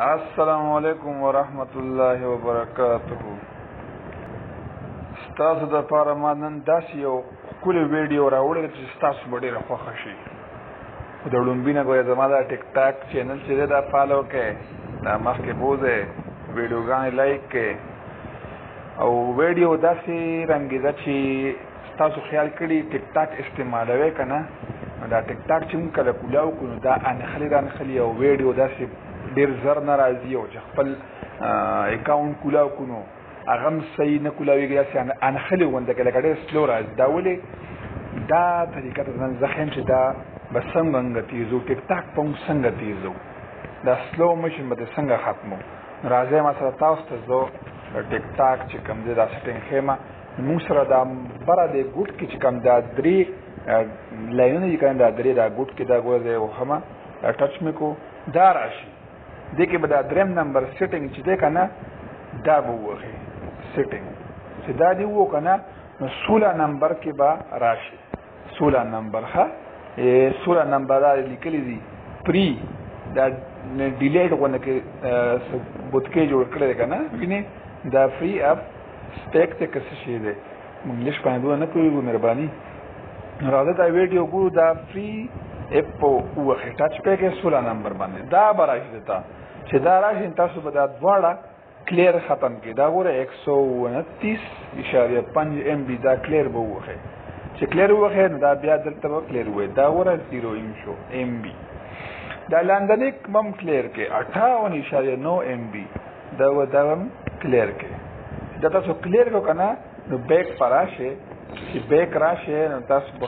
السلام علیکم ورحمت الله وبرکاته. ستاسو د پاره ما نن داسې یو ښکلی ویډیو راوړی چې ستاسو به ډېره خوښه شي. د لومبي نه ګویا زما دا ټیک ټاک چینل چې دی دا فالو کړئ، دا مخکې بوځئ، ویډیوګانې لایک کړئ او ویډیو داسې رنګېده چې ستاسو خیال کړي ټیک ټاک استعمالوئ که نه، نو دا ټیک ټاک چې موږ کله کولاو کړو نو دا انښلي رانښلي او ویډیو داسې ډېر زر نه راځي او چې خپل اکاونټ کولاو کړو نو هغه هم صحیح نه کولاوېږي، داسې انښلې غونده کې لکه ډېر سلو راځي. دا ولې دا طریقه ته نن زه ښیم چې دا به څنګه تیزو، ټیک ټاک به موږ څنګه تیزو، دا سلو موشن به دې څنګه ختمو. راځئ ما سره تاسو ته زه ټیک ټاک چې کوم دی دا سیټینګ ښیمه. موږ سره دا بره د ګوټ کې چې کوم دا درې لاینونه دي که نه، دا درې دا ګوټ کې دا ګوره زه یې وښمه، دا ټچ مې کړو دا راشي. دې کې به دا درېم نمبر سیټینګ چې دی که نه دا به ووهئ سیټینګ، چې دا دې ووه که نه نو 16 نمبر کې به راشي. 16 نمبر ښه 16 نمبر دا لیکلي دي پری دا ډیلیټ غونډه کې بوتکې جوړ کړی دی که نه، وینې دا فری اپ سټیک ته که څه شی دی موږ انګلیش باندې دومره نه پوهېږو، مهرباني راځه دا ویډیو ګورو. دا فری اپ په ووهئ ټچ پې کې 16 نمبر باندې دا به راشي درته. چې دا راشي تاسو به دا دواړه کلیر ختم کړي. دا ګوره 129.5 MB دا کلیر به ووهئ. چې کلیر ووهئ نو دا بیا دلته به کلیر ووهئ. دا ګوره 0 MB. دا لاندنی هم کلیر کې 58.9 MB دا هم کلیر کې. دا تاسو کلیر کړو که نه نو بیک پر راشئ، چې بیک راشئ نو تاسو به